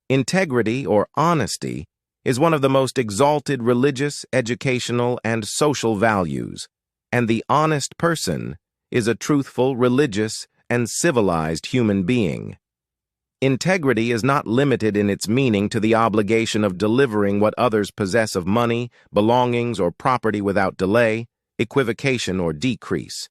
Integrity, or honesty, is one of the most exalted religious, educational, and social values, and the honest person is a truthful, religious, and civilized human being. Integrity is not limited in its meaning to the obligation of delivering what others possess of money, belongings, or property without delay, equivocation, or decrease.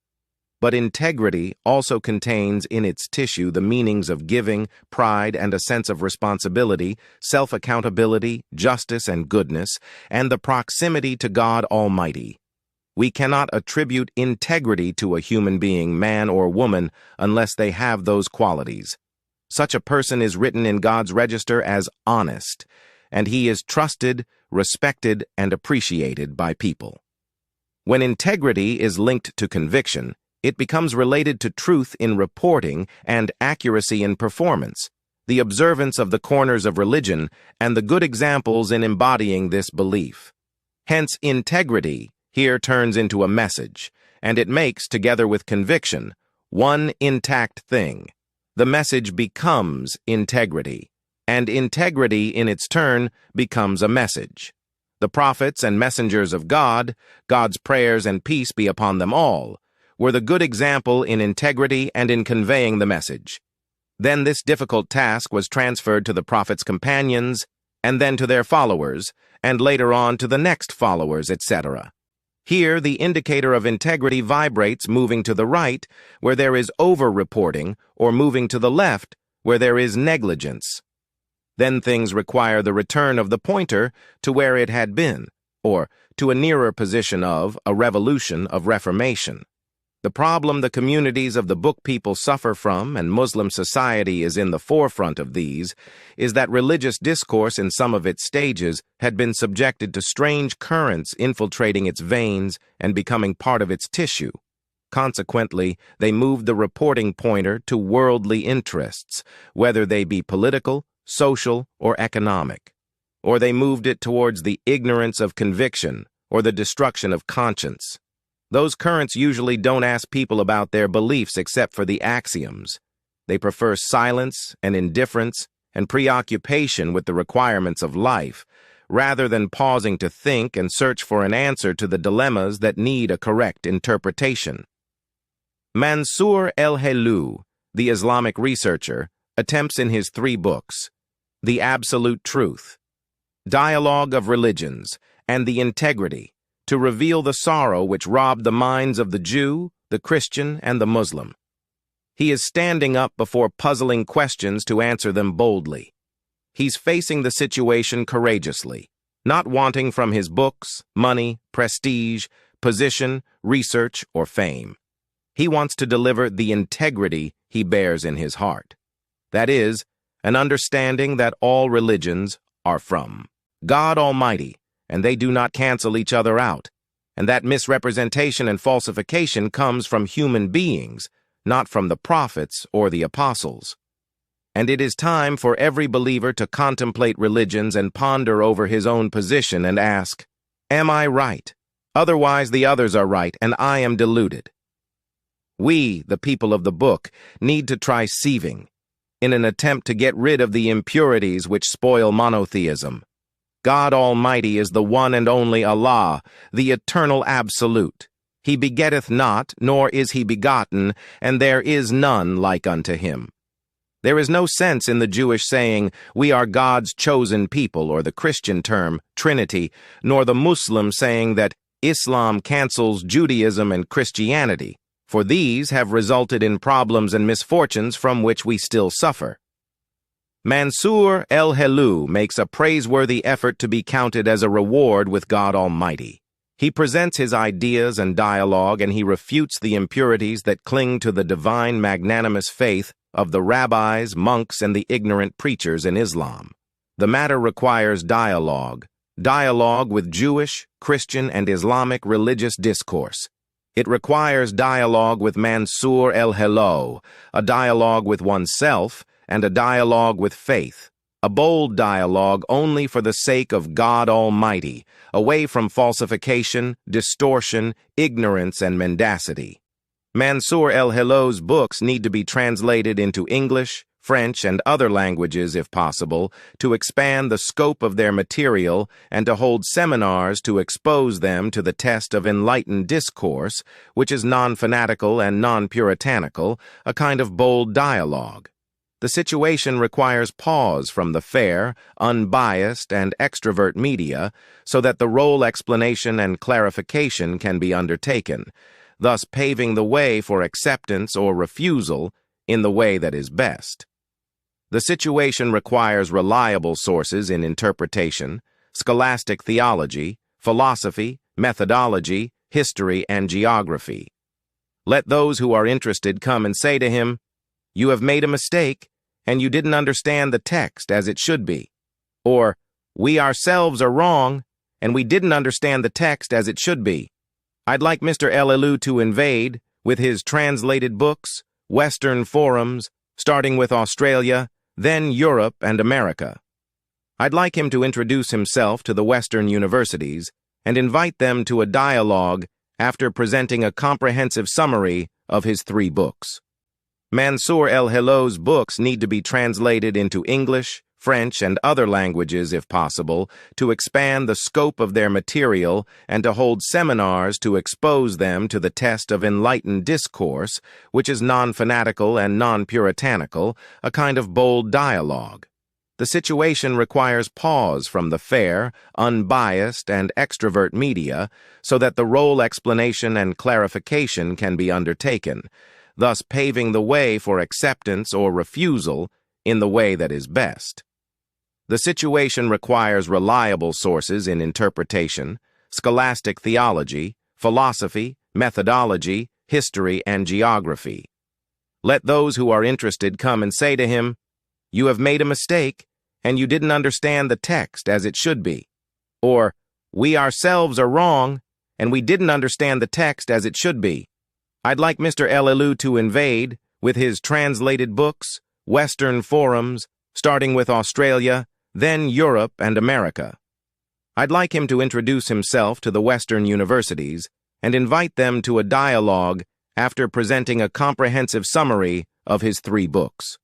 But integrity also contains in its tissue the meanings of giving, pride, and a sense of responsibility, self-accountability, justice, and goodness, and the proximity to God Almighty. We cannot attribute integrity to a human being, man or woman, unless they have those qualities. Such a person is written in God's register as honest, and he is trusted, respected, and appreciated by people. When integrity is linked to conviction, it becomes related to truth in reporting and accuracy in performance, the observance of the corners of religion, and the good examples in embodying this belief. Hence, integrity here turns into a message, and it makes, together with conviction, one intact thing. The message becomes integrity, and integrity in its turn becomes a message. The prophets and messengers of God, God's prayers and peace be upon them all, were the good example in integrity and in conveying the message. Then this difficult task was transferred to the prophet's companions, and then to their followers, and later on to the next followers, etc. Here, the indicator of integrity vibrates moving to the right, where there is over-reporting, or moving to the left, where there is negligence. Then things require the return of the pointer to where it had been, or to a nearer position of a revolution of reformation. The problem the communities of the book people suffer from, and Muslim society is in the forefront of these, is that religious discourse in some of its stages had been subjected to strange currents infiltrating its veins and becoming part of its tissue. Consequently, they moved the reporting pointer to worldly interests, whether they be political, social, or economic. Or they moved it towards the ignorance of conviction or the destruction of conscience. Those currents usually don't ask people about their beliefs except for the axioms. They prefer silence and indifference and preoccupation with the requirements of life, rather than pausing to think and search for an answer to the dilemmas that need a correct interpretation. Mansour el-Helou, the Islamic researcher, attempts in his 3 books, The Absolute Truth, Dialogue of Religions, and The Integrity, to reveal the sorrow which robbed the minds of the Jew, the Christian, and the Muslim. He is standing up before puzzling questions to answer them boldly. He's facing the situation courageously, not wanting from his books, money, prestige, position, research, or fame. He wants to deliver the integrity he bears in his heart. That is, an understanding that all religions are from God Almighty, and they do not cancel each other out, and that misrepresentation and falsification comes from human beings, not from the prophets or the apostles. And it is time for every believer to contemplate religions and ponder over his own position and ask, am I right? Otherwise the others are right, and I am deluded. We, the people of the book, need to try sieving, in an attempt to get rid of the impurities which spoil monotheism. God Almighty is the one and only Allah, the eternal absolute. He begetteth not, nor is he begotten, and there is none like unto him. There is no sense in the Jewish saying, we are God's chosen people, or the Christian term, Trinity, nor the Muslim saying that Islam cancels Judaism and Christianity, for these have resulted in problems and misfortunes from which we still suffer. Mansour el-Helou makes a praiseworthy effort to be counted as a reward with God Almighty. He presents his ideas and dialogue, and he refutes the impurities that cling to the divine magnanimous faith of the rabbis, monks, and the ignorant preachers in Islam. The matter requires dialogue with Jewish, Christian, and Islamic religious discourse. It requires dialogue with Mansour el-Helou, a dialogue with oneself, and a dialogue with faith, a bold dialogue only for the sake of God Almighty, away from falsification, distortion, ignorance, and mendacity. Mansour el-Helou's books need to be translated into English, French, and other languages if possible, to expand the scope of their material and to hold seminars to expose them to the test of enlightened discourse, which is non-fanatical and non-puritanical, a kind of bold dialogue. The situation requires pause from the fair, unbiased, and extrovert media so that the role explanation and clarification can be undertaken, thus paving the way for acceptance or refusal in the way that is best. The situation requires reliable sources in interpretation, scholastic theology, philosophy, methodology, history, and geography. Let those who are interested come and say to him, "You have made a mistake, and you didn't understand the text as it should be." Or, "We ourselves are wrong, and we didn't understand the text as it should be. I'd like Mr. Elelou to invade, with his translated books, Western forums, starting with Australia, then Europe and America. I'd like him to introduce himself to the Western universities and invite them to a dialogue after presenting a comprehensive summary of his 3 books. Mansour El-Hellou's books need to be translated into English, French, and other languages if possible to expand the scope of their material and to hold seminars to expose them to the test of enlightened discourse, which is non-fanatical and non-puritanical, a kind of bold dialogue. The situation requires pause from the fair, unbiased, and extrovert media so that the role explanation and clarification can be undertaken, thus paving the way for acceptance or refusal in the way that is best. The situation requires reliable sources in interpretation, scholastic theology, philosophy, methodology, history, and geography. Let those who are interested come and say to him, "You have made a mistake, and you didn't understand the text as it should be." Or, "We ourselves are wrong, and we didn't understand the text as it should be. I'd like Mr. Elelou to invade, with his translated books, Western forums, starting with Australia, then Europe and America. I'd like him to introduce himself to the Western universities and invite them to a dialogue after presenting a comprehensive summary of his 3 books.